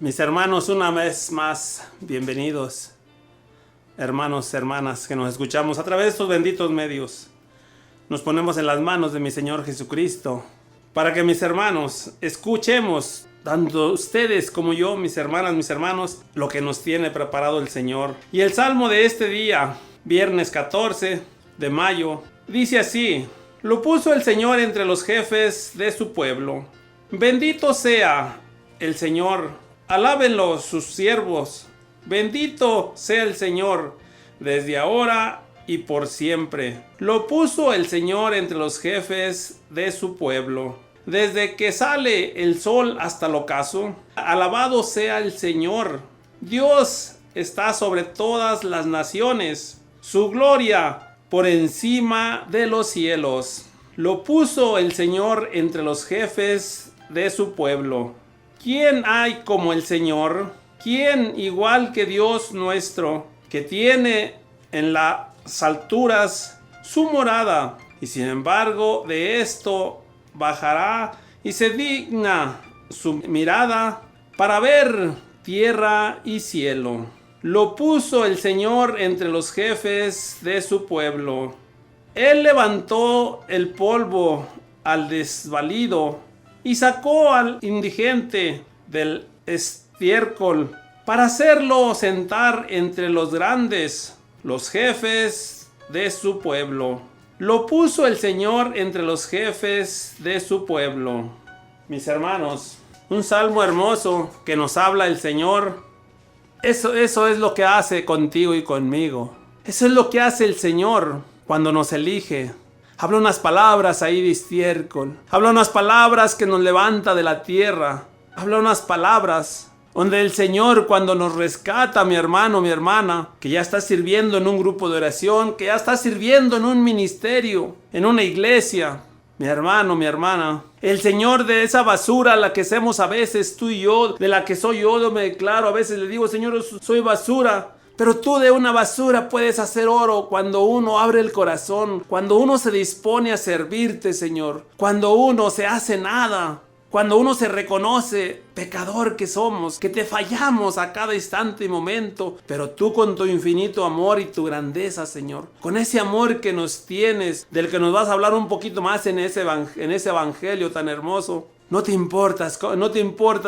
Mis hermanos, una vez más, bienvenidos. Hermanos, hermanas, que nos escuchamos a través de estos benditos medios. Nos ponemos en las manos de mi Señor Jesucristo, para que mis hermanos escuchemos, tanto ustedes como yo, mis hermanas, mis hermanos, lo que nos tiene preparado el Señor. Y el salmo de este día, viernes 14 de mayo, dice así: lo puso el Señor entre los jefes de su pueblo. Bendito sea el Señor, alábenlo sus siervos. Bendito sea el Señor, desde ahora y por siempre. Lo puso el Señor entre los jefes de su pueblo. Desde que sale el sol hasta el ocaso, alabado sea el Señor. Dios está sobre todas las naciones. Su gloria por encima de los cielos. Lo puso el Señor entre los jefes de su pueblo. ¿Quién hay como el Señor? ¿Quién igual que Dios nuestro, que tiene en las alturas su morada, y sin embargo de esto bajará y se digna su mirada para ver tierra y cielo? Lo puso el Señor entre los jefes de su pueblo. Él levantó el polvo al desvalido y sacó al indigente del estiércol para hacerlo sentar entre los grandes, los jefes de su pueblo. Lo puso el Señor entre los jefes de su pueblo. Mis hermanos, un salmo hermoso que nos habla el Señor. Eso es lo que hace contigo y conmigo. Eso es lo que hace el Señor cuando nos elige. Habla unas palabras ahí de estiércol. Habla unas palabras que nos levanta de la tierra. Habla unas palabras donde el Señor, cuando nos rescata, mi hermano, mi hermana, que ya está sirviendo en un grupo de oración, que ya está sirviendo en un ministerio, en una iglesia, mi hermano, mi hermana, el Señor, de esa basura a la que hacemos a veces tú y yo, de la que soy yo me declaro, a veces le digo: Señor, soy basura. Pero tú de una basura puedes hacer oro cuando uno abre el corazón, cuando uno se dispone a servirte, Señor, cuando uno se hace nada, cuando uno se reconoce pecador que somos, que te fallamos a cada instante y momento, pero tú con tu infinito amor y tu grandeza, Señor, con ese amor que nos tienes, del que nos vas a hablar un poquito más en ese evangelio tan hermoso. No te importa,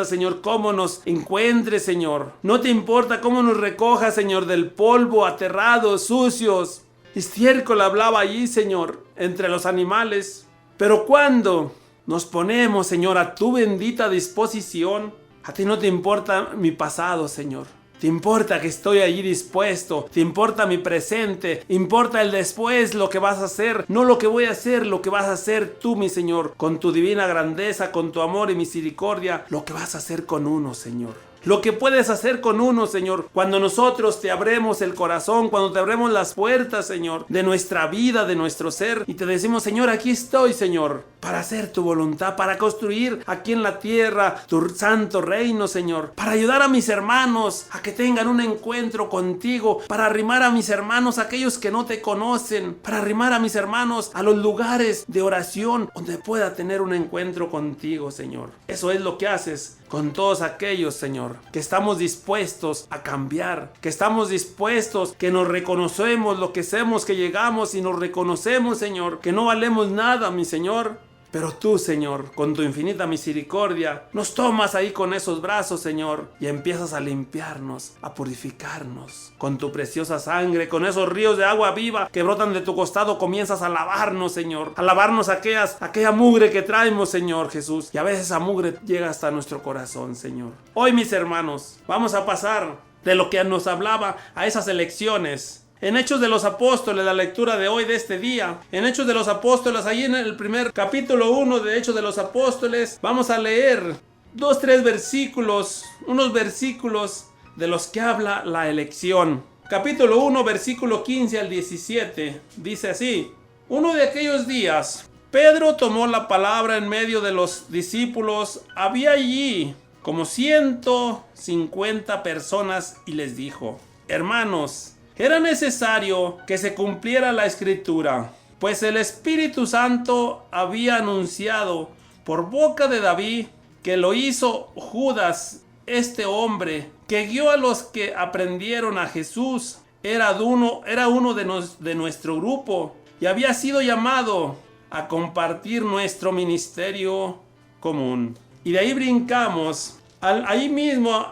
Señor, cómo nos encuentres, Señor. No te importa cómo nos recojas, Señor, del polvo, aterrados, sucios. Estiércol hablaba allí, Señor, entre los animales. Pero cuando nos ponemos, Señor, a tu bendita disposición, a ti no te importa mi pasado, Señor. Te importa que estoy allí dispuesto, te importa mi presente, importa el después, lo que vas a hacer, no lo que voy a hacer, lo que vas a hacer tú, mi Señor, con tu divina grandeza, con tu amor y misericordia, lo que vas a hacer con uno, Señor. Lo que puedes hacer con uno, Señor, cuando nosotros te abremos el corazón, cuando te abremos las puertas, Señor, de nuestra vida, de nuestro ser, y te decimos: Señor, aquí estoy, Señor, para hacer tu voluntad, para construir aquí en la tierra tu santo reino, Señor, para ayudar a mis hermanos a que tengan un encuentro contigo, para arrimar a mis hermanos, a aquellos que no te conocen, para arrimar a mis hermanos a los lugares de oración donde pueda tener un encuentro contigo, Señor. Eso es lo que haces con todos aquellos, Señor, que estamos dispuestos a cambiar, que estamos dispuestos, que nos reconocemos lo que hacemos, que llegamos y nos reconocemos, Señor, que no valemos nada, mi Señor. Pero tú, Señor, con tu infinita misericordia, nos tomas ahí con esos brazos, Señor, y empiezas a limpiarnos, a purificarnos. Con tu preciosa sangre, con esos ríos de agua viva que brotan de tu costado, comienzas a lavarnos, Señor. A lavarnos aquella mugre que traemos, Señor Jesús. Y a veces esa mugre llega hasta nuestro corazón, Señor. Hoy, mis hermanos, vamos a pasar de lo que nos hablaba a esas elecciones. En Hechos de los Apóstoles, la lectura de hoy, de este día, en Hechos de los Apóstoles, ahí en el primer capítulo 1 de Hechos de los Apóstoles, vamos a leer 3 versículos, unos versículos de los que habla la elección. Capítulo 1, versículo 15 al 17, dice así: uno de aquellos días, Pedro tomó la palabra en medio de los discípulos. Había allí como 150 personas y les dijo: hermanos, era necesario que se cumpliera la Escritura, pues el Espíritu Santo había anunciado por boca de David que lo hizo Judas este hombre que guió a los que aprendieron a Jesús era uno de nuestro grupo y había sido llamado a compartir nuestro ministerio común. Y de ahí brincamos ahí mismo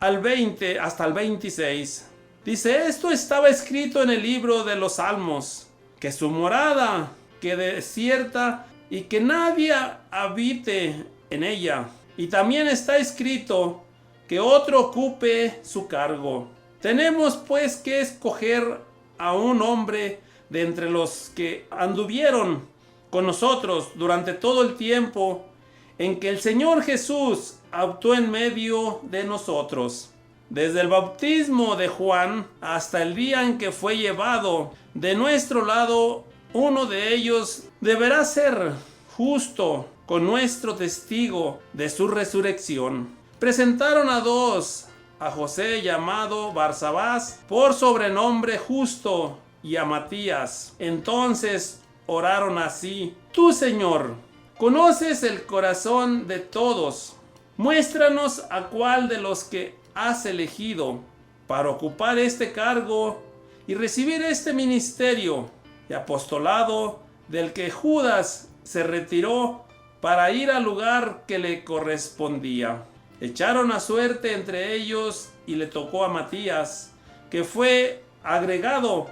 al 20 hasta el 26. Dice: esto estaba escrito en el libro de los Salmos, que su morada quede desierta y que nadie habite en ella. Y también está escrito que otro ocupe su cargo. Tenemos pues que escoger a un hombre de entre los que anduvieron con nosotros durante todo el tiempo en que el Señor Jesús actuó en medio de nosotros, desde el bautismo de Juan hasta el día en que fue llevado de nuestro lado. Uno de ellos deberá ser justo con nuestro testigo de su resurrección. Presentaron a dos, a José llamado Barsabás por sobrenombre Justo, y a Matías. Entonces oraron así: tú, Señor, conoces el corazón de todos. Muéstranos a cuál de los que has elegido para ocupar este cargo y recibir este ministerio de apostolado del que Judas se retiró para ir al lugar que le correspondía. Echaron a suerte entre ellos y le tocó a Matías, que fue agregado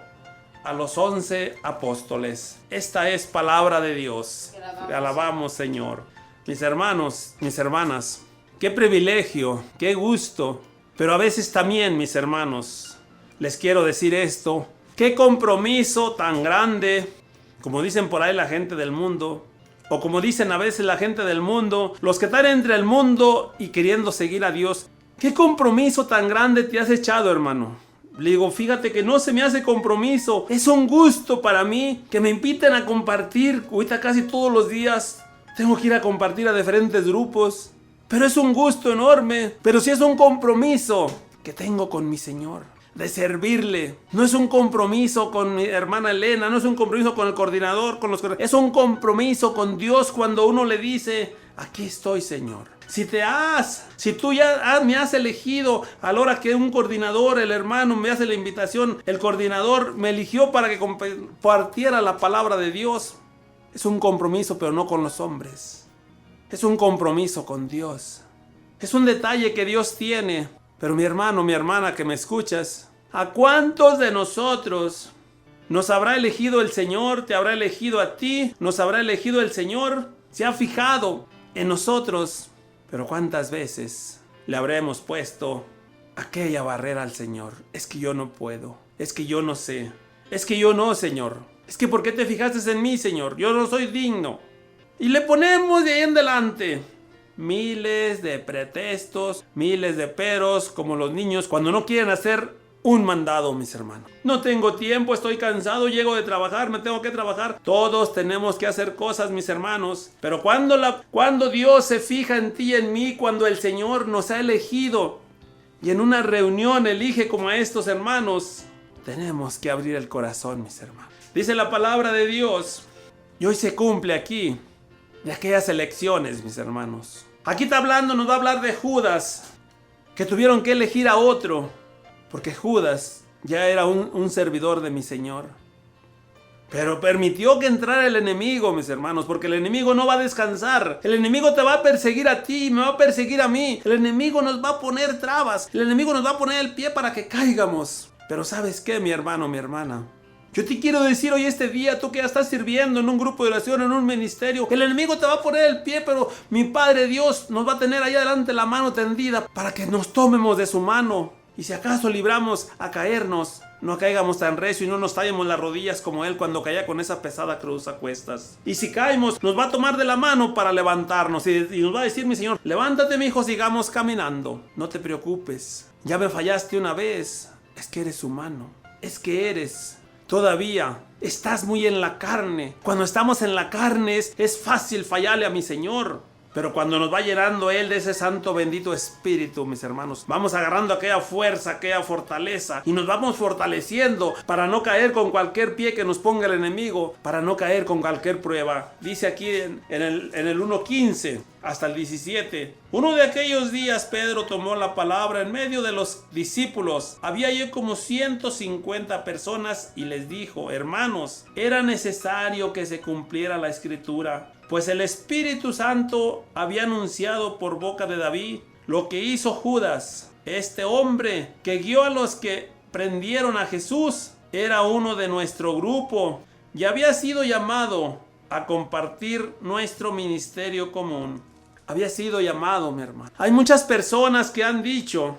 a los 11 apóstoles. Esta es palabra de Dios. Te alabamos, Señor. Mis hermanos, mis hermanas, qué privilegio, qué gusto, pero a veces también, mis hermanos, les quiero decir esto: qué compromiso tan grande, como dicen por ahí la gente del mundo, o como dicen a veces la gente del mundo, los que están entre el mundo y queriendo seguir a Dios. ¿Qué compromiso tan grande te has echado, hermano? Le digo: fíjate que no se me hace compromiso. Es un gusto para mí que me inviten a compartir. Ahorita casi todos los días tengo que ir a compartir a diferentes grupos. Pero es un gusto enorme. Pero sí es un compromiso que tengo con mi Señor, de servirle. No es un compromiso con mi hermana Elena, no es un compromiso con el coordinador, es un compromiso con Dios cuando uno le dice: aquí estoy, Señor. Si tú ya me has elegido, a la hora que un coordinador, el hermano, me hace la invitación, el coordinador me eligió para que compartiera la palabra de Dios. Es un compromiso, pero no con los hombres. Es un compromiso con Dios. Es un detalle que Dios tiene. Pero mi hermano, mi hermana que me escuchas, ¿a cuántos de nosotros nos habrá elegido el Señor? ¿Te habrá elegido a ti? ¿Nos habrá elegido el Señor? Se ha fijado en nosotros. Pero ¿cuántas veces le habremos puesto aquella barrera al Señor? Es que yo no puedo. Es que yo no sé. Es que yo no, Señor. Es que ¿por qué te fijaste en mí, Señor? Yo no soy digno. Y le ponemos de ahí en adelante miles de pretextos, miles de peros, como los niños cuando no quieren hacer un mandado, mis hermanos. No tengo tiempo, estoy cansado, llego de trabajar, me tengo que trabajar. Todos tenemos que hacer cosas, mis hermanos. Pero cuando Dios se fija en ti y en mí, cuando el Señor nos ha elegido y en una reunión elige como a estos hermanos, tenemos que abrir el corazón, mis hermanos. Dice la palabra de Dios, y hoy se cumple aquí de aquellas elecciones, mis hermanos. Aquí está hablando, nos va a hablar de Judas, que tuvieron que elegir a otro, porque Judas ya era un servidor de mi Señor. Pero permitió que entrara el enemigo, mis hermanos, porque el enemigo no va a descansar. El enemigo te va a perseguir a ti, me va a perseguir a mí. El enemigo nos va a poner trabas, el enemigo nos va a poner el pie para que caigamos. Pero ¿sabes qué, mi hermano, mi hermana? Yo te quiero decir hoy este día, tú que ya estás sirviendo en un grupo de oración, en un ministerio, el enemigo te va a poner el pie, pero mi Padre Dios nos va a tener ahí adelante la mano tendida para que nos tomemos de su mano. Y si acaso libramos a caernos, no caigamos tan recio y no nos tallemos las rodillas como él cuando caía con esa pesada cruz a cuestas. Y si caemos, nos va a tomar de la mano para levantarnos y nos va a decir: mi Señor, levántate, mi hijo, sigamos caminando. No te preocupes, ya me fallaste una vez. Es que eres humano, es que todavía estás muy en la carne. Cuando estamos en la carne es fácil fallarle a mi Señor. Pero cuando nos va llenando Él de ese santo bendito Espíritu, mis hermanos, vamos agarrando aquella fuerza, aquella fortaleza y nos vamos fortaleciendo para no caer con cualquier pie que nos ponga el enemigo, para no caer con cualquier prueba. Dice aquí en el 1:15 hasta el 17. Uno de aquellos días Pedro tomó la palabra en medio de los discípulos. Había allí como 150 personas y les dijo: hermanos, era necesario que se cumpliera la escritura, pues el Espíritu Santo había anunciado por boca de David lo que hizo Judas. Este hombre que guió a los que prendieron a Jesús era uno de nuestro grupo y había sido llamado a compartir nuestro ministerio común. Había sido llamado, mi hermano. Hay muchas personas que han dicho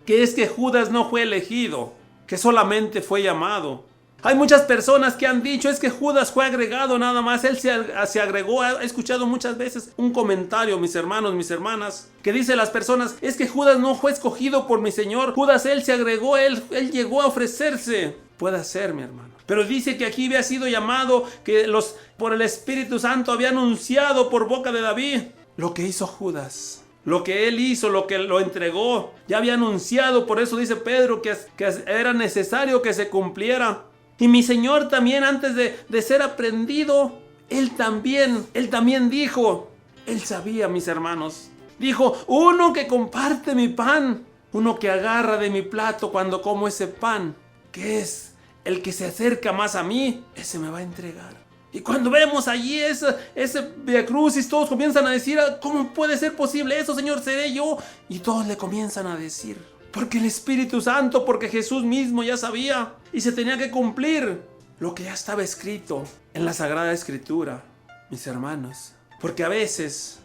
que es que Judas no fue elegido, que solamente fue llamado. Hay muchas personas que han dicho es que Judas fue agregado nada más, él se agregó. He escuchado muchas veces un comentario, mis hermanos, mis hermanas, que dice las personas, es que Judas no fue escogido por mi Señor, Judas él se agregó, él llegó a ofrecerse. Puede ser, mi hermano. Pero dice que aquí había sido llamado, que por el Espíritu Santo había anunciado por boca de David lo que hizo Judas. Lo que él hizo, lo que lo entregó, ya había anunciado. Por eso dice Pedro que era necesario que se cumpliera. Y mi Señor también, antes de ser aprendido, Él también dijo, Él sabía, mis hermanos, dijo: uno que comparte mi pan, uno que agarra de mi plato cuando como ese pan, que es el que se acerca más a mí, ese me va a entregar. Y cuando vemos allí ese Via Crucis, todos comienzan a decir: ¿cómo puede ser posible eso, Señor? ¿Seré yo? Y todos le comienzan a decir: porque el Espíritu Santo, porque Jesús mismo ya sabía y se tenía que cumplir lo que ya estaba escrito en la Sagrada Escritura, mis hermanos. Porque a veces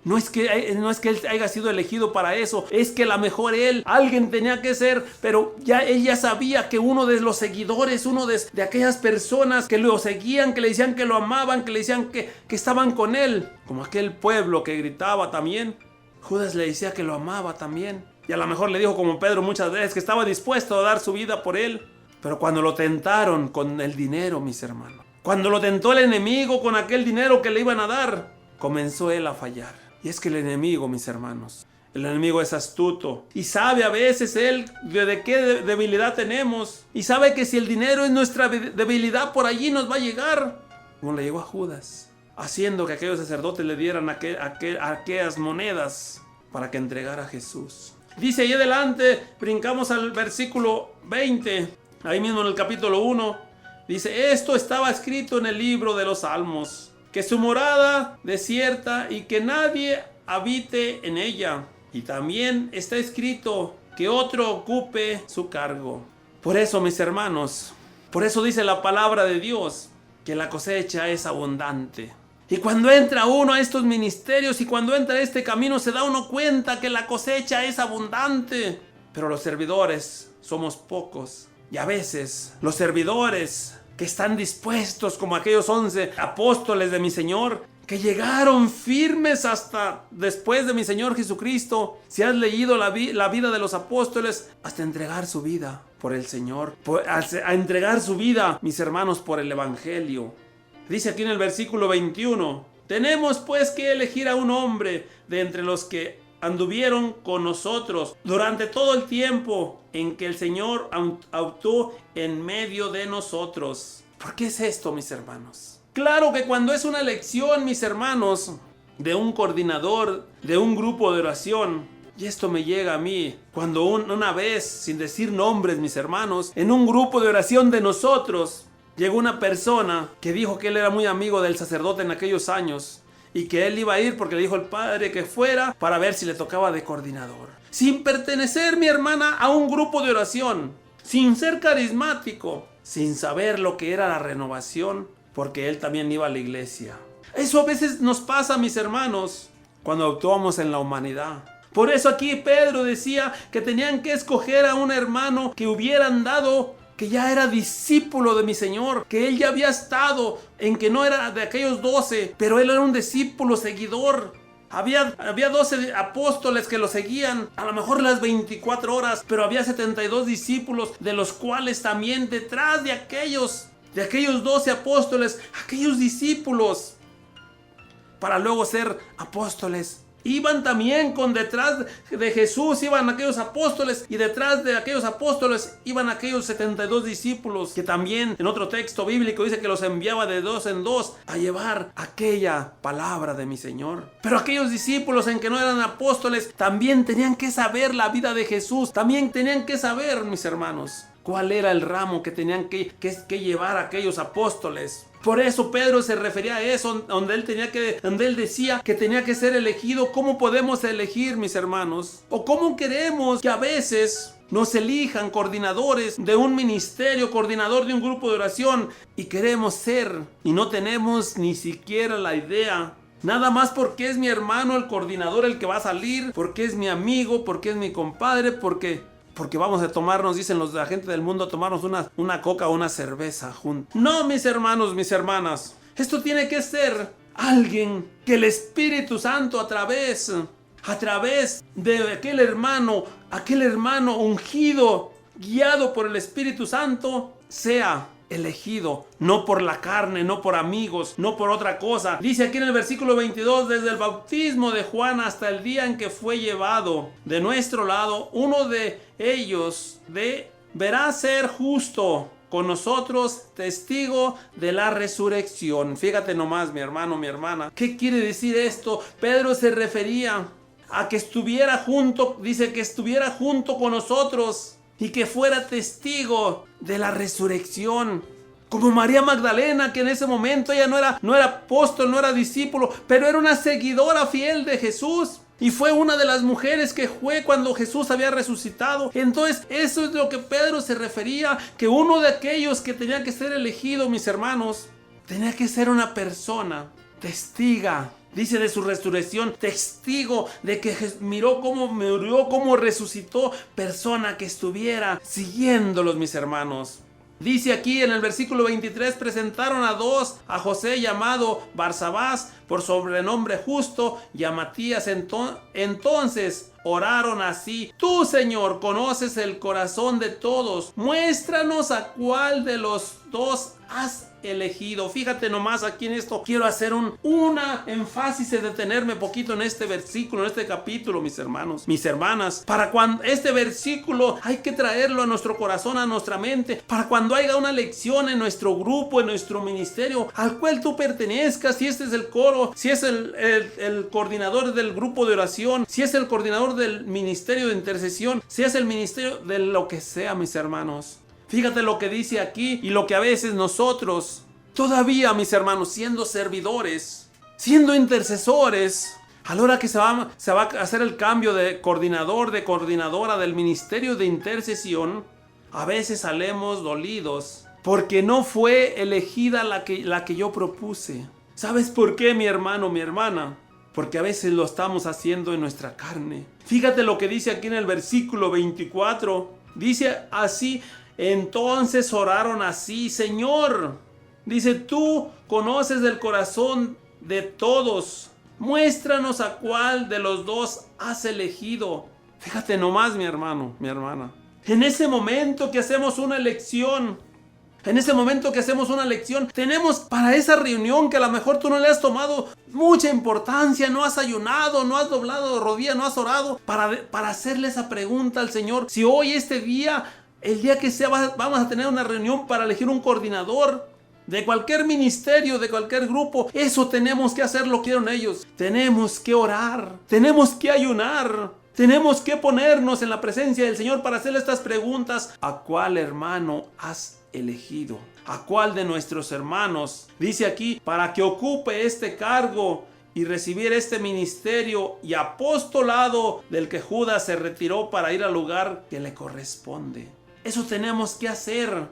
no es que él haya sido elegido para eso, es que a lo mejor alguien tenía que ser, pero él ya sabía que uno de los seguidores, uno de aquellas personas que lo seguían, que le decían que lo amaban, que le decían que estaban con él, como aquel pueblo que gritaba también, Judas le decía que lo amaba también. Y a lo mejor le dijo, como Pedro muchas veces, que estaba dispuesto a dar su vida por él. Pero cuando lo tentaron con el dinero, mis hermanos, cuando lo tentó el enemigo con aquel dinero que le iban a dar, comenzó él a fallar. Y es que el enemigo, mis hermanos, el enemigo es astuto y sabe a veces él de qué debilidad tenemos. Y sabe que si el dinero es nuestra debilidad, por allí nos va a llegar. Como le llegó a Judas, haciendo que aquellos sacerdotes le dieran aquellas monedas para que entregara a Jesús. Dice ahí adelante, brincamos al versículo 20, ahí mismo en el capítulo 1, dice: esto estaba escrito en el libro de los Salmos, que su morada desierta y que nadie habite en ella. Y también está escrito que otro ocupe su cargo. Por eso, mis hermanos, por eso dice la palabra de Dios, que la cosecha es abundante. Y cuando entra uno a estos ministerios y cuando entra a este camino, se da uno cuenta que la cosecha es abundante. Pero los servidores somos pocos. Y a veces los servidores que están dispuestos, como aquellos 11 apóstoles de mi Señor, que llegaron firmes hasta después de mi Señor Jesucristo. Si has leído la vida de los apóstoles, hasta entregar su vida por el Señor, a entregar su vida, mis hermanos, por el Evangelio. Dice aquí en el versículo 21, tenemos pues que elegir a un hombre de entre los que anduvieron con nosotros durante todo el tiempo en que el Señor actuó en medio de nosotros. ¿Por qué es esto, mis hermanos? Claro que cuando es una elección, mis hermanos, de un coordinador, de un grupo de oración, y esto me llega a mí, cuando una vez, sin decir nombres, mis hermanos, en un grupo de oración de nosotros, llegó una persona que dijo que él era muy amigo del sacerdote en aquellos años y que él iba a ir porque le dijo el padre que fuera para ver si le tocaba de coordinador. Sin pertenecer, mi hermana, a un grupo de oración, sin ser carismático, sin saber lo que era la renovación, porque él también iba a la iglesia. Eso a veces nos pasa, mis hermanos, cuando actuamos en la humanidad. Por eso aquí Pedro decía que tenían que escoger a un hermano que hubieran dado, que ya era discípulo de mi Señor, que él ya había estado, en que no era de aquellos 12, pero él era un discípulo seguidor. Había 12 apóstoles que lo seguían, a lo mejor las 24 horas, pero había 72 discípulos, de los cuales también detrás de aquellos 12 apóstoles, aquellos discípulos, para luego ser apóstoles. Iban también detrás de Jesús, iban aquellos apóstoles, y detrás de aquellos apóstoles iban aquellos 72 discípulos, que también en otro texto bíblico dice que los enviaba de dos en dos a llevar aquella palabra de mi Señor. Pero aquellos discípulos en que no eran apóstoles también tenían que saber la vida de Jesús, también tenían que saber, mis hermanos, cuál era el ramo que tenían que llevar aquellos apóstoles. Por eso Pedro se refería a eso, donde él decía que tenía que ser elegido. ¿Cómo podemos elegir, mis hermanos? ¿O cómo queremos que a veces nos elijan coordinadores de un ministerio, coordinador de un grupo de oración, y queremos ser y no tenemos ni siquiera la idea? Nada más porque es mi hermano el coordinador el que va a salir, porque es mi amigo, porque es mi compadre, porque vamos a tomarnos, dicen la gente del mundo, a tomarnos una coca o una cerveza juntos. No, mis hermanos, mis hermanas. Esto tiene que ser alguien que el Espíritu Santo a través de aquel hermano ungido, guiado por el Espíritu Santo, sea elegido, no por la carne, no por amigos, no por otra cosa. Dice aquí en el versículo 22, desde el bautismo de Juan hasta el día en que fue llevado de nuestro lado, uno de ellos deberá ser justo con nosotros, testigo de la resurrección. Fíjate nomás, mi hermano, mi hermana. ¿Qué quiere decir esto? Pedro se refería a que estuviera junto, dice que estuviera junto con nosotros y que fuera testigo de la resurrección. Como María Magdalena, que en ese momento ella no era apóstol, no era discípulo, pero era una seguidora fiel de Jesús. Y fue una de las mujeres que fue cuando Jesús había resucitado. Entonces, eso es lo que Pedro se refería, que uno de aquellos que tenía que ser elegido, mis hermanos, tenía que ser una persona testiga. Dice de su resurrección, testigo de que miró cómo murió, cómo resucitó, persona que estuviera siguiéndolos, mis hermanos. Dice aquí en el versículo 23, presentaron a dos, a José llamado Barsabás, por sobrenombre Justo, y a Matías. Entonces oraron así: tú, Señor, conoces el corazón de todos, muéstranos a cuál de los dos has elegido. Fíjate nomás aquí en esto. Quiero hacer una énfasis de detenerme poquito en este versículo, en este capítulo, mis hermanos, mis hermanas. Para cuando este versículo hay que traerlo a nuestro corazón, a nuestra mente, para cuando haya una lección en nuestro grupo, en nuestro ministerio al cual tú pertenezcas, si este es el coro, si es el coordinador del grupo de oración, si es el coordinador del ministerio de intercesión, si es el ministerio de lo que sea, mis hermanos. Fíjate lo que dice aquí y lo que a veces nosotros, todavía, mis hermanos, siendo servidores, siendo intercesores, a la hora que se va a hacer el cambio de coordinador, de coordinadora del ministerio de intercesión, a veces salimos dolidos porque no fue elegida la que yo propuse. ¿Sabes por qué, mi hermano, mi hermana? Porque a veces lo estamos haciendo en nuestra carne. Fíjate lo que dice aquí en el versículo 24. Dice así: entonces oraron así: Señor, dice, tú conoces el corazón de todos, muéstranos a cuál de los dos has elegido. Fíjate nomás, mi hermano, mi hermana. En ese momento que hacemos una elección, tenemos para esa reunión que a lo mejor tú no le has tomado mucha importancia, no has ayunado, no has doblado rodilla, no has orado, para hacerle esa pregunta al Señor. Si hoy, este día, el día que sea, vamos a tener una reunión para elegir un coordinador de cualquier ministerio, de cualquier grupo, eso tenemos que hacer, lo quieren ellos. Tenemos que orar, tenemos que ayunar, tenemos que ponernos en la presencia del Señor para hacerle estas preguntas: ¿a cuál hermano has elegido? ¿A cuál de nuestros hermanos? Dice aquí, para que ocupe este cargo y recibir este ministerio y apostolado del que Judas se retiró para ir al lugar que le corresponde. Eso tenemos que hacer,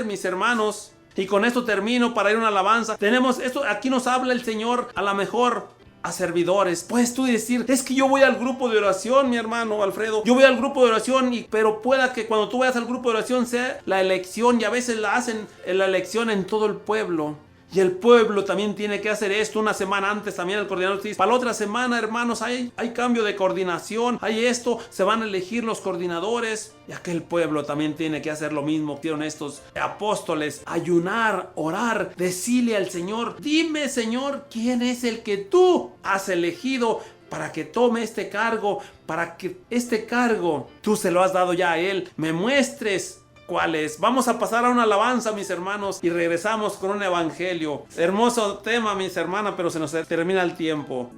mis hermanos. Y con esto termino para ir a una alabanza. Aquí nos habla el Señor a lo mejor a servidores. Puedes tú decir: es que yo voy al grupo de oración, mi hermano Alfredo, yo voy al grupo de oración, pero pueda que cuando tú vayas al grupo de oración sea la elección, y a veces la hacen la elección en todo el pueblo. Y el pueblo también tiene que hacer esto. Una semana antes también el coordinador dice, para la otra semana, hermanos, hay cambio de coordinación, hay esto, se van a elegir los coordinadores. Y aquel pueblo también tiene que hacer lo mismo que hicieron estos apóstoles: ayunar, orar, decirle al Señor, dime, Señor, ¿quién es el que tú has elegido para que tome este cargo, para que este cargo tú se lo has dado ya a él, me muestres cuál es? Vamos a pasar a una alabanza, mis hermanos, y regresamos con un evangelio. Hermoso tema, mis hermanas, pero se nos termina el tiempo.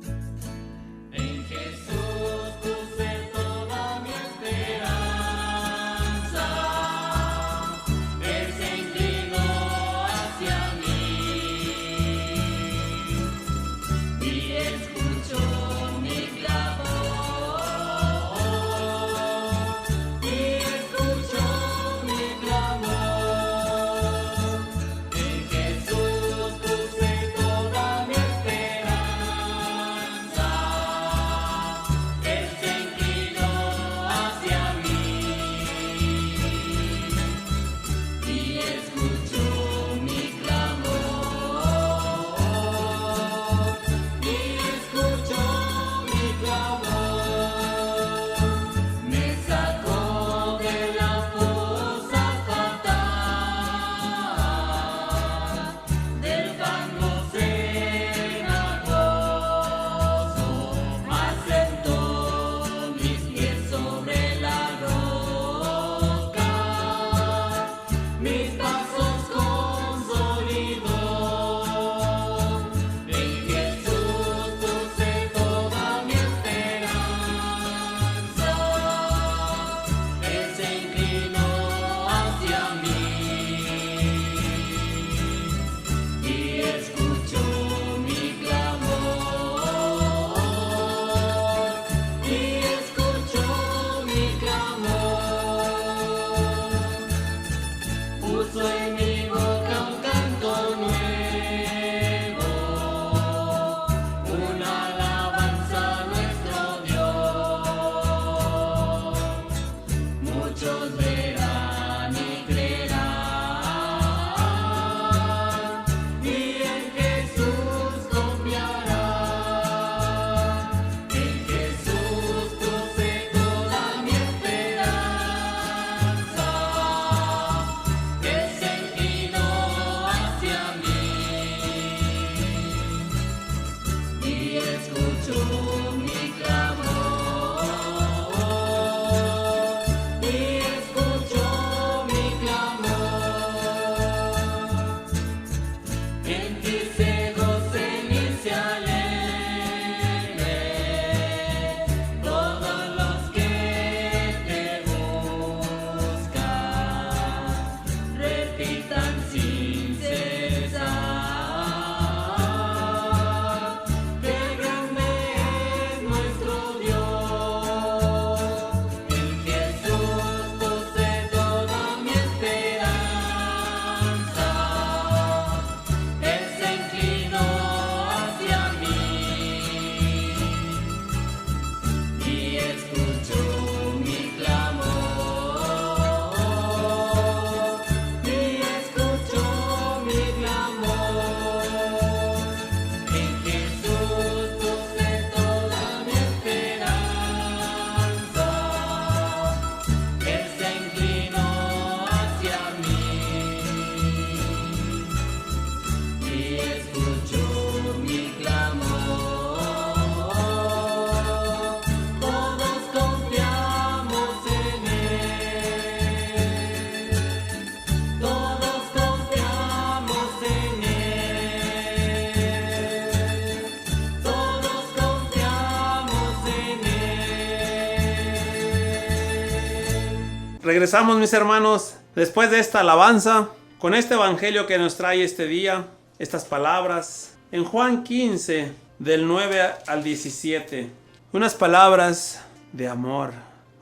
Regresamos, mis hermanos, después de esta alabanza, con este evangelio que nos trae este día, estas palabras, en Juan 15, del 9 al 17, unas palabras de amor,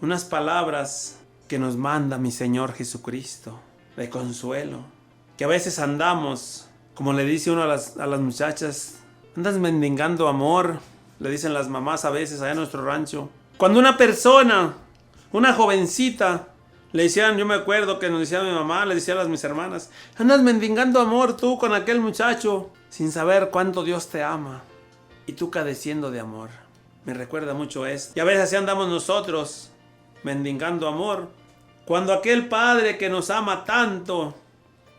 unas palabras que nos manda mi Señor Jesucristo, de consuelo, que a veces andamos, como le dice uno a las muchachas, andas mendigando amor, le dicen las mamás a veces allá en nuestro rancho. Cuando una persona, una jovencita, Le decían, yo me acuerdo que nos decía mi mamá, le decían a mis hermanas, andas mendigando amor tú con aquel muchacho, sin saber cuánto Dios te ama. Y tú cadeciendo de amor. Me recuerda mucho esto. Y a veces así andamos nosotros, mendigando amor. Cuando aquel Padre que nos ama tanto,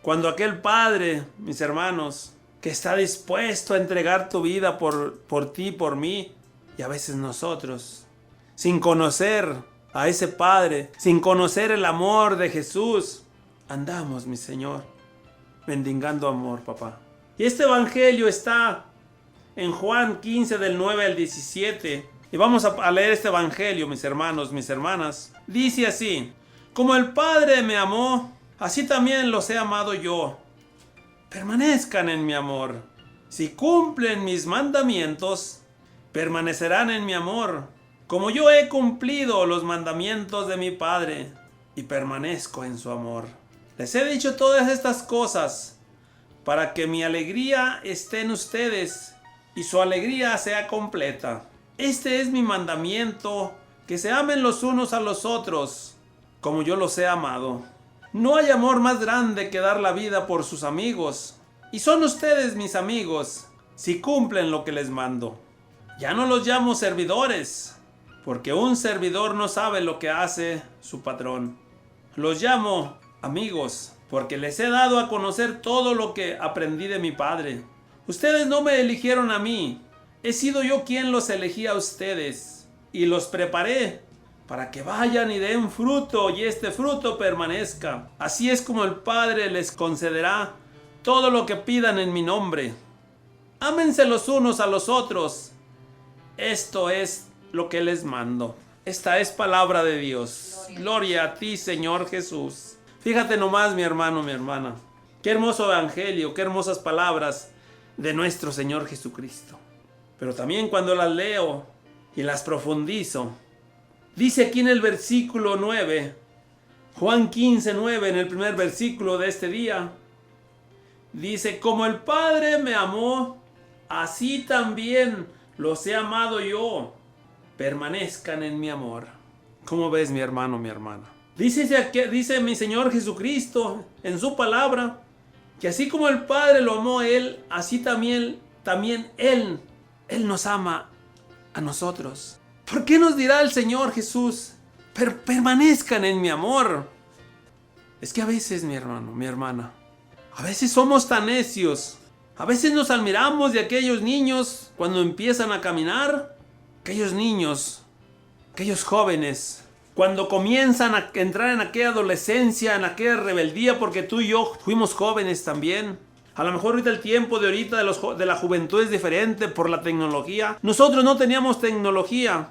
cuando aquel Padre, mis hermanos, que está dispuesto a entregar tu vida por ti, por mí, y a veces nosotros, sin conocer a ese Padre, sin conocer el amor de Jesús, andamos, mi Señor, mendigando amor, papá. Y este evangelio está en Juan 15 del 9 al 17. Y vamos a leer este evangelio, mis hermanos, mis hermanas. Dice así: como el Padre me amó, así también los he amado yo. Permanezcan en mi amor. Si cumplen mis mandamientos, permanecerán en mi amor, como yo he cumplido los mandamientos de mi Padre y permanezco en su amor. Les he dicho todas estas cosas para que mi alegría esté en ustedes y su alegría sea completa. Este es mi mandamiento, que se amen los unos a los otros, como yo los he amado. No hay amor más grande que dar la vida por sus amigos, y son ustedes mis amigos, si cumplen lo que les mando. Ya no los llamo servidores, porque un servidor no sabe lo que hace su patrón. Los llamo amigos, porque les he dado a conocer todo lo que aprendí de mi Padre. Ustedes no me eligieron a mí, he sido yo quien los elegí a ustedes, y los preparé para que vayan y den fruto, y este fruto permanezca. Así es como el Padre les concederá todo lo que pidan en mi nombre. Ámense los unos a los otros. Esto es lo que les mando. Esta es palabra de Dios. Gloria a ti, Señor Jesús. Fíjate nomás, mi hermano, mi hermana. Qué hermoso evangelio, qué hermosas palabras de nuestro Señor Jesucristo. Pero también cuando las leo y las profundizo, dice aquí en el versículo 9, Juan 15, 9, en el primer versículo de este día, dice: como el Padre me amó, así también los he amado yo. Permanezcan en mi amor. ¿Cómo ves, mi hermano, mi hermana? Dice mi Señor Jesucristo en su palabra, que así como el Padre lo amó a Él, así también Él nos ama a nosotros. ¿Por qué nos dirá el Señor Jesús? Permanezcan en mi amor. Es que a veces, mi hermano, mi hermana, a veces somos tan necios. A veces nos admiramos de aquellos niños cuando empiezan a caminar. Aquellos niños, aquellos jóvenes, cuando comienzan a entrar en aquella adolescencia, en aquella rebeldía, porque tú y yo fuimos jóvenes también. A lo mejor ahorita el tiempo de ahorita de la juventud es diferente por la tecnología. Nosotros no teníamos tecnología.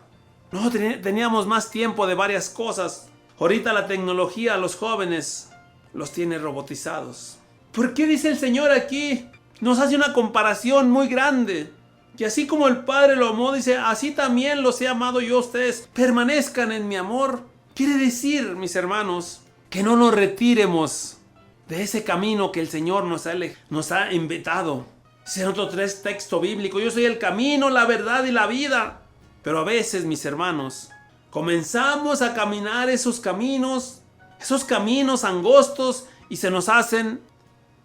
No teníamos más tiempo de varias cosas. Ahorita la tecnología a los jóvenes los tiene robotizados. ¿Por qué dice el Señor aquí? Nos hace una comparación muy grande. Que así como el Padre lo amó, dice, así también los he amado yo a ustedes. Permanezcan en mi amor. Quiere decir, mis hermanos, que no nos retiremos de ese camino que el Señor nos ha invitado. Ese es otro texto bíblico. Yo soy el camino, la verdad y la vida. Pero a veces, mis hermanos, comenzamos a caminar esos caminos angostos, y se nos hacen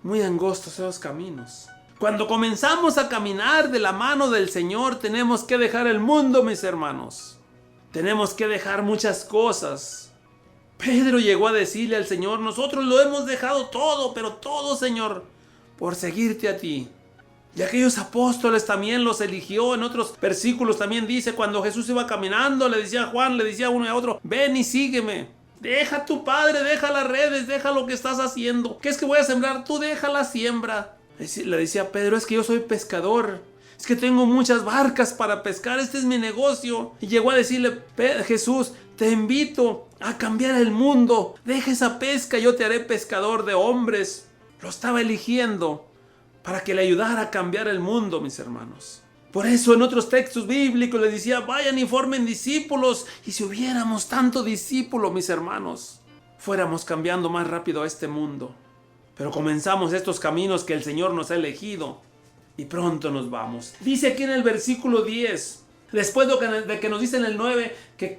muy angostos esos caminos. Cuando comenzamos a caminar de la mano del Señor, tenemos que dejar el mundo, mis hermanos. Tenemos que dejar muchas cosas. Pedro llegó a decirle al Señor: nosotros lo hemos dejado todo, pero todo, Señor, por seguirte a ti. Y aquellos apóstoles también los eligió. En otros versículos también dice, cuando Jesús iba caminando, le decía a Juan, le decía a uno y a otro: ven y sígueme. Deja a tu padre, deja las redes, deja lo que estás haciendo. ¿Qué es que voy a sembrar? Tú deja la siembra. Le decía a Pedro: es que yo soy pescador, es que tengo muchas barcas para pescar, este es mi negocio. Y llegó a decirle Jesús: te invito a cambiar el mundo, deja esa pesca, yo te haré pescador de hombres. Lo estaba eligiendo para que le ayudara a cambiar el mundo, mis hermanos. Por eso en otros textos bíblicos le decía: vayan y formen discípulos. Y si hubiéramos tanto discípulo, mis hermanos, fuéramos cambiando más rápido a este mundo. Pero comenzamos estos caminos que el Señor nos ha elegido y pronto nos vamos. Dice aquí en el versículo 10, después de que nos dice en el 9 que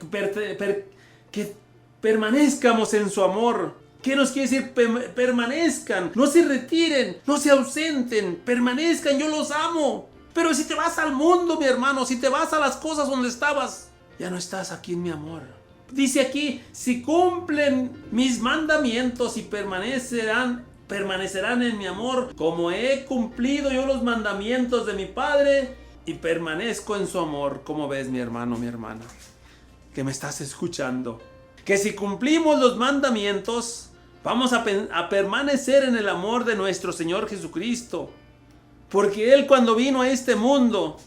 permanezcamos en su amor. ¿Qué nos quiere decir? Permanezcan, no se retiren, no se ausenten, permanezcan, yo los amo. Pero si te vas al mundo, mi hermano, si te vas a las cosas donde estabas, ya no estás aquí en mi amor. Dice aquí, si cumplen mis mandamientos y permanecerán en mi amor, como he cumplido yo los mandamientos de mi Padre y permanezco en su amor. ¿Cómo ves, mi hermano, mi hermana, que me estás escuchando? Que si cumplimos los mandamientos, vamos a permanecer en el amor de nuestro Señor Jesucristo. Porque Él, cuando vino a este mundo,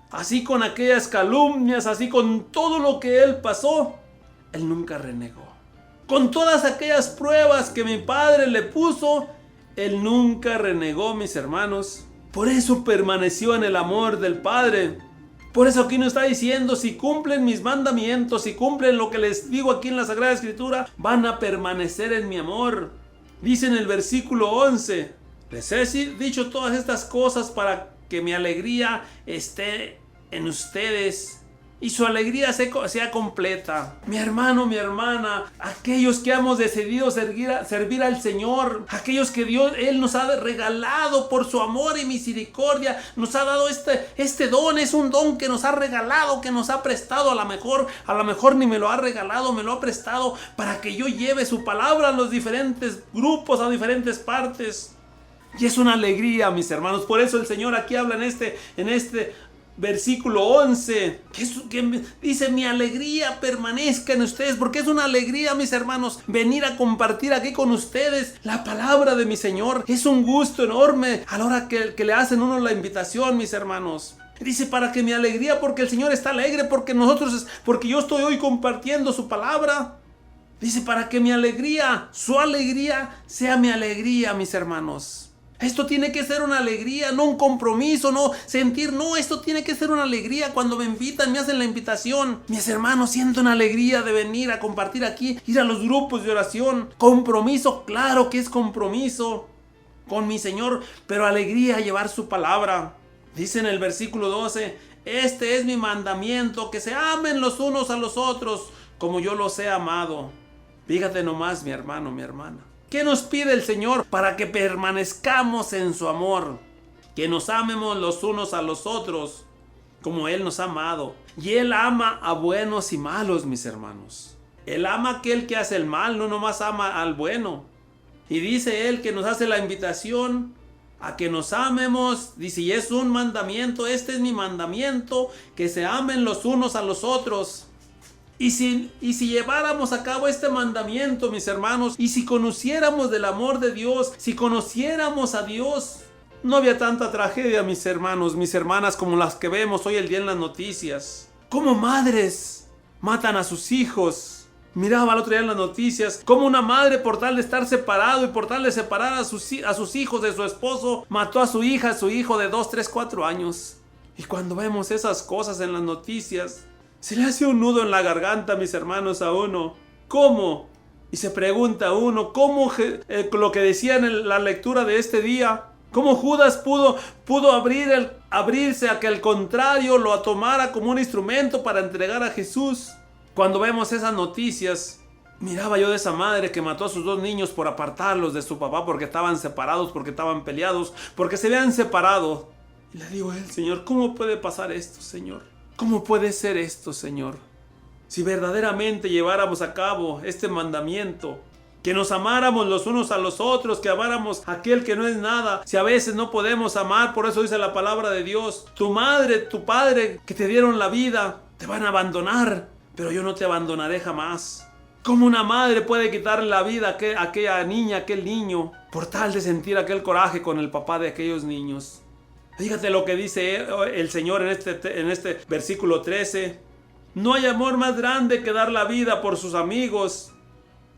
así con aquellas calumnias, así con todo lo que Él pasó, Él nunca renegó. Con todas aquellas pruebas que mi Padre le puso, Él nunca renegó, mis hermanos. Por eso permaneció en el amor del Padre. Por eso aquí nos está diciendo, si cumplen mis mandamientos, si cumplen lo que les digo aquí en la Sagrada Escritura, van a permanecer en mi amor. Dice en el versículo 11, les he dicho todas estas cosas para que mi alegría esté en ustedes y su alegría sea completa. Mi hermano, mi hermana, aquellos que hemos decidido servir al Señor, aquellos que Él nos ha regalado por su amor y misericordia, nos ha dado este don, es un don que nos ha regalado, que nos ha prestado, a lo mejor ni me lo ha regalado, me lo ha prestado para que yo lleve su palabra a los diferentes grupos, a diferentes partes. Y es una alegría, mis hermanos. Por eso el Señor aquí habla en este versículo 11, que dice, mi alegría permanezca en ustedes, porque es una alegría, mis hermanos, venir a compartir aquí con ustedes la palabra de mi Señor. Es un gusto enorme a la hora que le hacen uno la invitación, mis hermanos. Dice, para que mi alegría, porque el Señor está alegre, porque yo estoy hoy compartiendo su palabra. Dice, para que mi alegría, su alegría, sea mi alegría, mis hermanos. Esto tiene que ser una alegría, no un compromiso, no sentir, no, esto tiene que ser una alegría. Cuando me invitan, me hacen la invitación, mis hermanos, siento una alegría de venir a compartir aquí, ir a los grupos de oración. Compromiso, claro que es compromiso con mi Señor, pero alegría llevar su palabra. Dice en el versículo 12, este es mi mandamiento, que se amen los unos a los otros como yo los he amado. Fíjate nomás, mi hermano, mi hermana. ¿Qué nos pide el Señor? Para que permanezcamos en su amor. Que nos amemos los unos a los otros como Él nos ha amado. Y Él ama a buenos y malos, mis hermanos. Él ama a aquel que hace el mal, no nomás ama al bueno. Y dice Él que nos hace la invitación a que nos amemos. Dice, y es un mandamiento, este es mi mandamiento, que se amen los unos a los otros. Y si lleváramos a cabo este mandamiento, mis hermanos, y si conociéramos del amor de Dios, si conociéramos a Dios, no había tanta tragedia, mis hermanos, mis hermanas, como las que vemos hoy el día en las noticias. Como madres matan a sus hijos. Miraba el otro día en las noticias como una madre, por tal de estar separado y por tal de separar a sus hijos de su esposo, mató a su hija, a su hijo de 2, 3, 4 años. Y cuando vemos esas cosas en las noticias, se le hace un nudo en la garganta, mis hermanos, a uno. ¿Cómo? Y se pregunta uno, ¿cómo lo que decía en la lectura de este día? ¿Cómo Judas pudo abrirse a que al contrario lo tomara como un instrumento para entregar a Jesús? Cuando vemos esas noticias, miraba yo de esa madre que mató a sus 2 niños por apartarlos de su papá porque estaban separados, porque estaban peleados, porque se habían separado. Y le digo a él, Señor, ¿cómo puede pasar esto, Señor? ¿Cómo puede ser esto, Señor? Si verdaderamente lleváramos a cabo este mandamiento, que nos amáramos los unos a los otros, que amáramos a aquel que no es nada. Si a veces no podemos amar, por eso dice la palabra de Dios, tu madre, tu padre que te dieron la vida, te van a abandonar, pero yo no te abandonaré jamás. ¿Cómo una madre puede quitarle la vida a aquella niña, a aquel niño, por tal de sentir aquel coraje con el papá de aquellos niños? Fíjate lo que dice el Señor en este versículo 13. No hay amor más grande que dar la vida por sus amigos.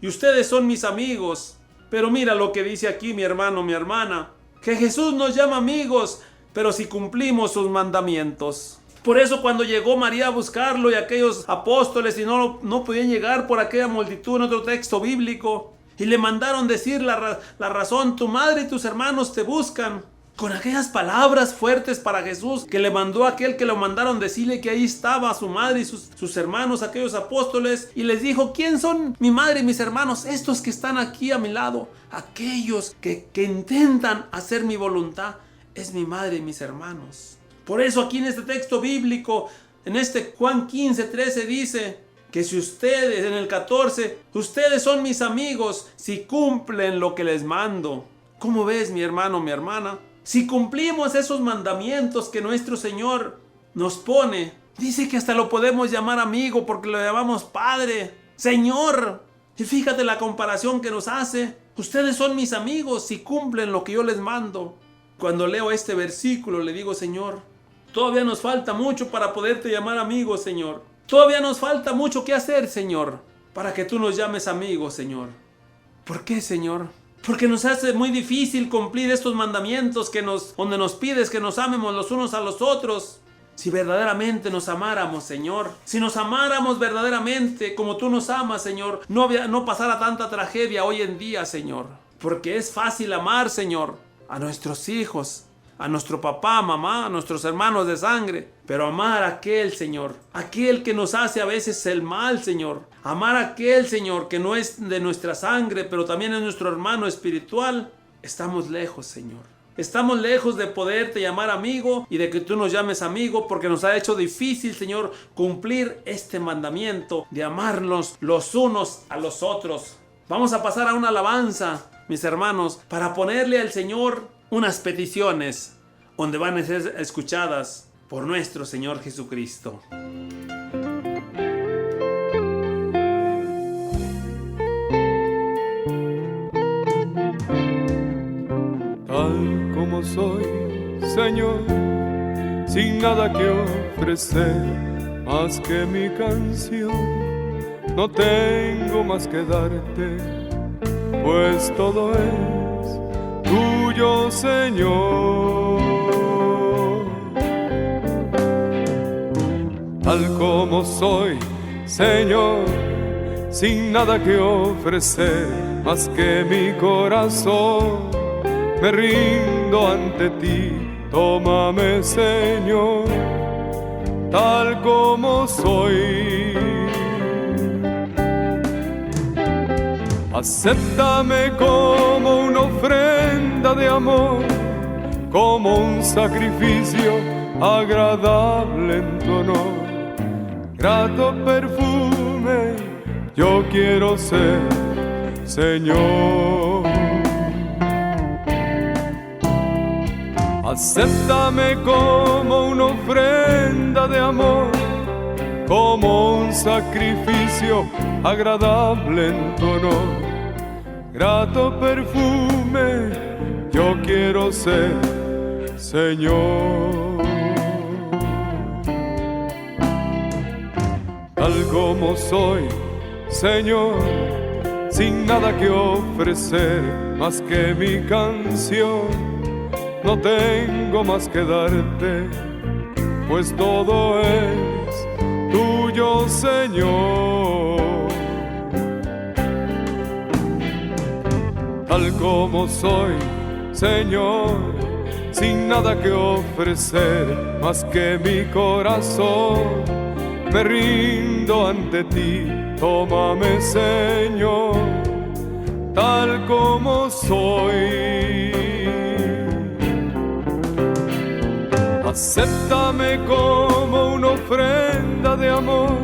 Y ustedes son mis amigos. Pero mira lo que dice aquí, mi hermano, mi hermana. Que Jesús nos llama amigos, pero si cumplimos sus mandamientos. Por eso cuando llegó María a buscarlo y aquellos apóstoles y no podían llegar por aquella multitud, en otro texto bíblico, y le mandaron decir la razón, tu madre y tus hermanos te buscan. con aquellas palabras fuertes para Jesús que le mandó aquel que lo mandaron decirle que ahí estaba su madre y sus hermanos, aquellos apóstoles, y les dijo: ¿quién son mi madre y mis hermanos? Estos que están aquí a mi lado, aquellos que intentan hacer mi voluntad, es mi madre y mis hermanos. Por eso aquí en este texto bíblico, en este Juan 15:13 dice que si ustedes, en el 14, ustedes son mis amigos si cumplen lo que les mando. ¿Cómo ves, mi hermano, mi hermana? Si cumplimos esos mandamientos que nuestro Señor nos pone, dice que hasta lo podemos llamar amigo porque lo llamamos Padre, Señor. Y fíjate la comparación que nos hace. Ustedes son mis amigos si cumplen lo que yo les mando. Cuando leo este versículo le digo: Señor, todavía nos falta mucho para poderte llamar amigo, Señor. Todavía nos falta mucho que hacer, Señor, para que tú nos llames amigos, Señor. ¿Por qué, Señor? Porque nos hace muy difícil cumplir estos mandamientos donde nos pides que nos amemos los unos a los otros. Si verdaderamente nos amáramos, Señor, si nos amáramos verdaderamente como tú nos amas, Señor, no pasara tanta tragedia hoy en día, Señor. Porque es fácil amar, Señor, a nuestros hijos, a nuestro papá, mamá, a nuestros hermanos de sangre. Pero amar a aquel, Señor, aquel que nos hace a veces el mal, Señor. Amar a aquel, Señor, que no es de nuestra sangre, pero también es nuestro hermano espiritual. Estamos lejos, Señor. Estamos lejos de poderte llamar amigo y de que tú nos llames amigo, porque nos ha hecho difícil, Señor, cumplir este mandamiento de amarnos los unos a los otros. Vamos a pasar a una alabanza, mis hermanos, para ponerle al Señor unas peticiones donde van a ser escuchadas por nuestro Señor Jesucristo. Tal como soy, Señor, sin nada que ofrecer más que mi canción, no tengo más que darte, pues todo es tuyo, Señor. Tal como soy, Señor, sin nada que ofrecer más que mi corazón, me rindo ante ti, tómame, Señor, tal como soy. Acéptame como una ofrenda de amor, como un sacrificio agradable en tu honor. Grato perfume yo quiero ser, Señor. Acéptame como una ofrenda de amor, como un sacrificio agradable en tu honor. Grato perfume yo quiero ser, Señor. Tal como soy, Señor, sin nada que ofrecer más que mi canción, no tengo más que darte, pues todo es tuyo, Señor. Tal como soy, Señor, sin nada que ofrecer más que mi corazón, me rindo ante ti, tómame, Señor, tal como soy. Acéptame como una ofrenda de amor,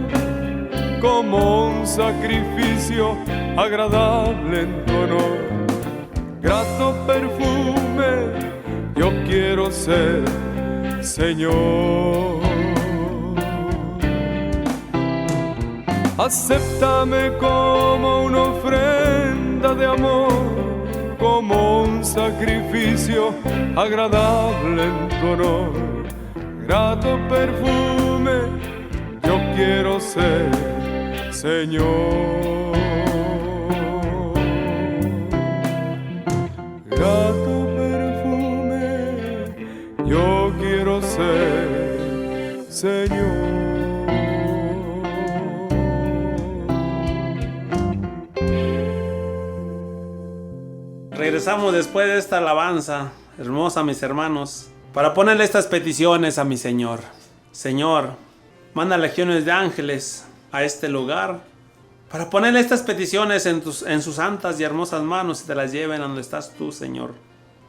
como un sacrificio agradable en tu honor. Grato perfume yo quiero ser, Señor. Acéptame como una ofrenda de amor, como un sacrificio agradable en tu honor. Grato perfume yo quiero ser, Señor. Grato perfume yo quiero ser, Señor. Regresamos después de esta alabanza, hermosa, mis hermanos, para ponerle estas peticiones a mi Señor. Señor, manda legiones de ángeles a este lugar para ponerle estas peticiones en sus santas y hermosas manos y te las lleven a donde estás tú, Señor.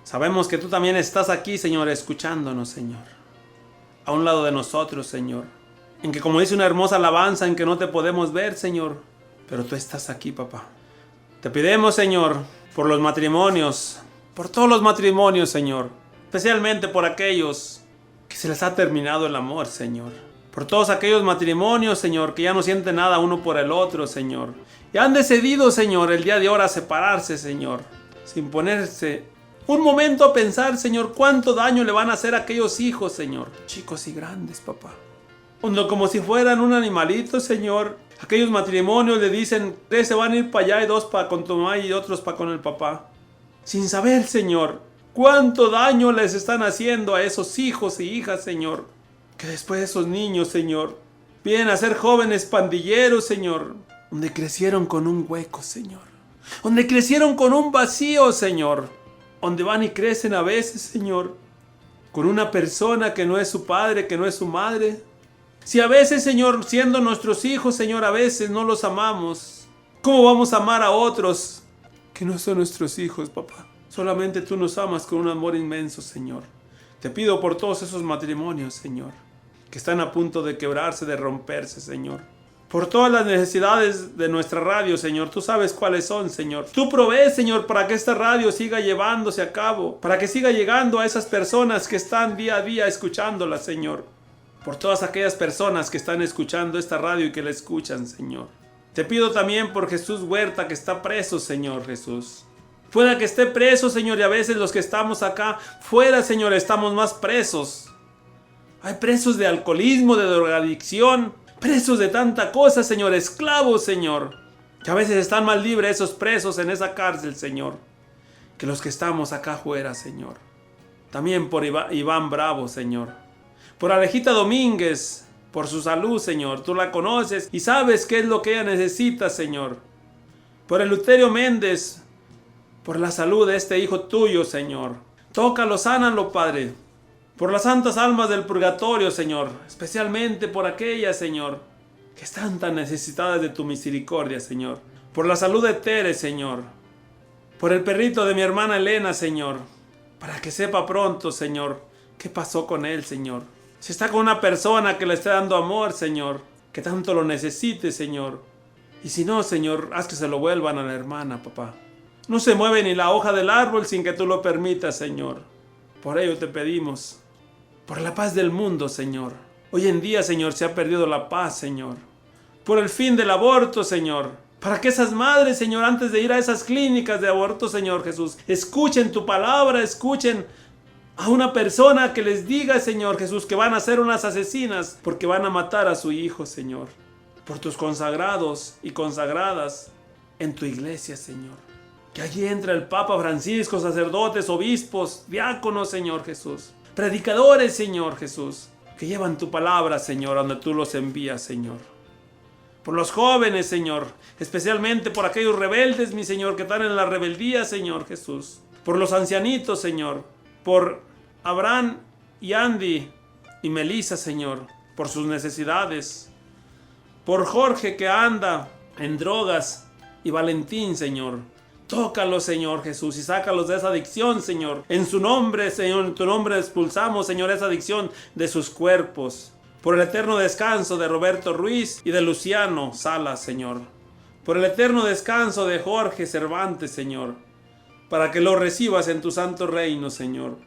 Sabemos que tú también estás aquí, Señor, escuchándonos, Señor. A un lado de nosotros, Señor. En que, como dice una hermosa alabanza, en que no te podemos ver, Señor, pero tú estás aquí, papá. Te pedimos, Señor, por los matrimonios, por todos los matrimonios, Señor, especialmente por aquellos que se les ha terminado el amor, Señor. Por todos aquellos matrimonios, Señor, que ya no sienten nada uno por el otro, Señor. Y han decidido, Señor, el día de hoy a separarse, Señor, sin ponerse un momento a pensar, Señor, cuánto daño le van a hacer a aquellos hijos, Señor, chicos y grandes, papá. Cuando como si fueran un animalito, Señor, aquellos matrimonios le dicen, 3 se van a ir para allá y 2 para con tu mamá y otros para con el papá. Sin saber, Señor, cuánto daño les están haciendo a esos hijos y hijas, Señor. Que después esos niños, Señor, vienen a ser jóvenes pandilleros, Señor. Donde crecieron con un hueco, Señor. Donde crecieron con un vacío, Señor. Donde van y crecen a veces, Señor, con una persona que no es su padre, que no es su madre. Si a veces, Señor, siendo nuestros hijos, Señor, a veces no los amamos, ¿cómo vamos a amar a otros que no son nuestros hijos, papá? Solamente tú nos amas con un amor inmenso, Señor. Te pido por todos esos matrimonios, Señor, que están a punto de quebrarse, de romperse, Señor. Por todas las necesidades de nuestra radio, Señor. Tú sabes cuáles son, Señor. Tú provees, Señor, para que esta radio siga llevándose a cabo, para que siga llegando a esas personas que están día a día escuchándola, Señor. Por todas aquellas personas que están escuchando esta radio y que la escuchan, Señor. Te pido también por Jesús Huerta, que está preso, Señor Jesús. Pueda que esté preso, Señor, y a veces los que estamos acá fuera, Señor, estamos más presos. Hay presos de alcoholismo, de drogadicción, presos de tanta cosa, Señor, esclavos, Señor. Que a veces están más libres esos presos en esa cárcel, Señor, que los que estamos acá afuera, Señor. También por Iván Bravo, Señor. Por Alejita Domínguez, por su salud, Señor. Tú la conoces y sabes qué es lo que ella necesita, Señor. Por Eleuterio Méndez, por la salud de este hijo tuyo, Señor. Tócalo, sánalo, Padre. Por las santas almas del purgatorio, Señor. Especialmente por aquellas, Señor, que están tan necesitadas de tu misericordia, Señor. Por la salud de Tere, Señor. Por el perrito de mi hermana Elena, Señor. Para que sepa pronto, Señor, qué pasó con él, Señor. Si está con una persona que le esté dando amor, Señor, que tanto lo necesite, Señor. Y si no, Señor, haz que se lo vuelvan a la hermana, papá. No se mueve ni la hoja del árbol sin que tú lo permitas, Señor. Por ello te pedimos, por la paz del mundo, Señor. Hoy en día, Señor, se ha perdido la paz, Señor. Por el fin del aborto, Señor. Para que esas madres, Señor, antes de ir a esas clínicas de aborto, Señor Jesús, escuchen tu palabra, escuchen a una persona que les diga, Señor Jesús, que van a ser unas asesinas porque van a matar a su hijo, Señor. Por tus consagrados y consagradas en tu iglesia, Señor. Que allí entra el Papa Francisco, sacerdotes, obispos, diáconos, Señor Jesús. Predicadores, Señor Jesús, que llevan tu palabra, Señor, donde tú los envías, Señor. Por los jóvenes, Señor, especialmente por aquellos rebeldes, mi Señor, que están en la rebeldía, Señor Jesús. Por los ancianitos, Señor. Por Abraham y Andy y Melissa, Señor, por sus necesidades. Por Jorge, que anda en drogas, y Valentín, Señor. Tócalos, Señor Jesús, y sácalos de esa adicción, Señor. En su nombre, Señor, en tu nombre expulsamos, Señor, esa adicción de sus cuerpos. Por el eterno descanso de Roberto Ruiz y de Luciano Salas, Señor. Por el eterno descanso de Jorge Cervantes, Señor. Para que lo recibas en tu santo reino, Señor.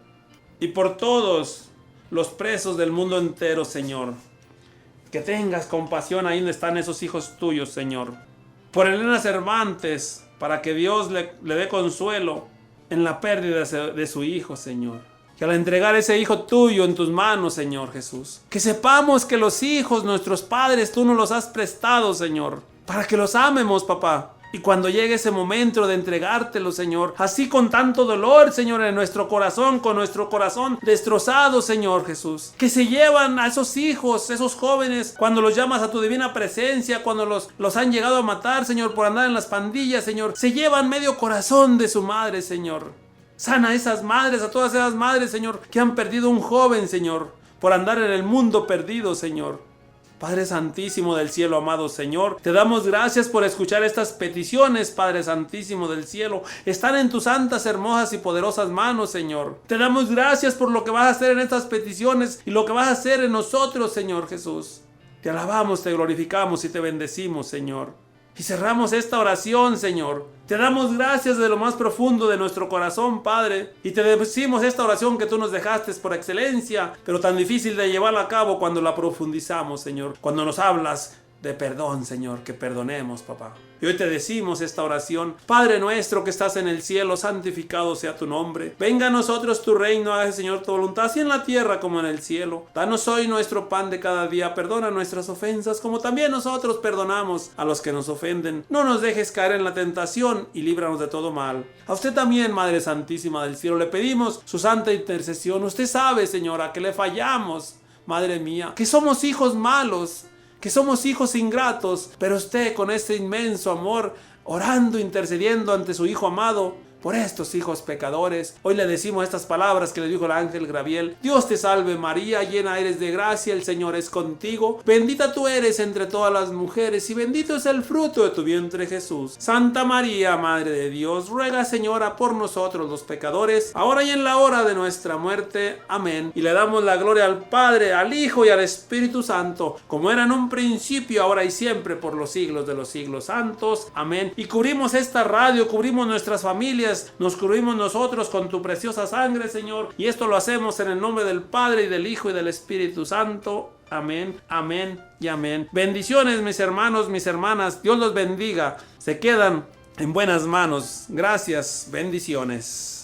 Y por todos los presos del mundo entero, Señor. Que tengas compasión ahí donde están esos hijos tuyos, Señor. Por Elena Cervantes, para que Dios le dé consuelo en la pérdida de su hijo, Señor. Que al entregar ese hijo tuyo en tus manos, Señor Jesús, que sepamos que los hijos, nuestros padres, tú nos los has prestado, Señor, para que los amemos, papá. Y cuando llegue ese momento de entregártelo, Señor, así con tanto dolor, Señor, en nuestro corazón, con nuestro corazón destrozado, Señor Jesús, que se llevan a esos hijos, esos jóvenes, cuando los llamas a tu divina presencia, cuando los han llegado a matar, Señor, por andar en las pandillas, Señor, se llevan medio corazón de su madre, Señor. Sana a esas madres, a todas esas madres, Señor, que han perdido un joven, Señor, por andar en el mundo perdido, Señor. Padre Santísimo del cielo, amado Señor, te damos gracias por escuchar estas peticiones, Padre Santísimo del cielo. Están en tus santas, hermosas y poderosas manos, Señor. Te damos gracias por lo que vas a hacer en estas peticiones y lo que vas a hacer en nosotros, Señor Jesús. Te alabamos, te glorificamos y te bendecimos, Señor. Y cerramos esta oración, Señor. Te damos gracias de lo más profundo de nuestro corazón, Padre. Y te decimos esta oración que tú nos dejaste por excelencia, pero tan difícil de llevarla a cabo cuando la profundizamos, Señor. Cuando nos hablas de perdón, Señor, que perdonemos, papá. Y hoy te decimos esta oración: Padre nuestro que estás en el cielo, santificado sea tu nombre. Venga a nosotros tu reino, haga, Señor, tu voluntad, así en la tierra como en el cielo. Danos hoy nuestro pan de cada día. Perdona nuestras ofensas, como también nosotros perdonamos a los que nos ofenden. No nos dejes caer en la tentación y líbranos de todo mal. A usted también, Madre Santísima del cielo, le pedimos su santa intercesión. Usted sabe, Señora, que le fallamos, Madre mía, que somos hijos malos, que somos hijos ingratos, pero usted con este inmenso amor, orando, intercediendo ante su Hijo amado, por estos hijos pecadores, hoy le decimos estas palabras que le dijo el ángel Gabriel: Dios te salve María, llena eres de gracia, el Señor es contigo, bendita tú eres entre todas las mujeres, y bendito es el fruto de tu vientre Jesús. Santa María, Madre de Dios, ruega, Señora, por nosotros los pecadores, ahora y en la hora de nuestra muerte. Amén. Y le damos la gloria al Padre, al Hijo y al Espíritu Santo, como era en un principio, ahora y siempre, por los siglos de los siglos santos. Amén. Y cubrimos esta radio, cubrimos nuestras familias, nos cubrimos nosotros con tu preciosa sangre, Señor, y esto lo hacemos en el nombre del Padre y del Hijo y del Espíritu Santo. Amén, amén y amén. Bendiciones, mis hermanos, mis hermanas. Dios los bendiga. Se quedan en buenas manos. Gracias. Bendiciones.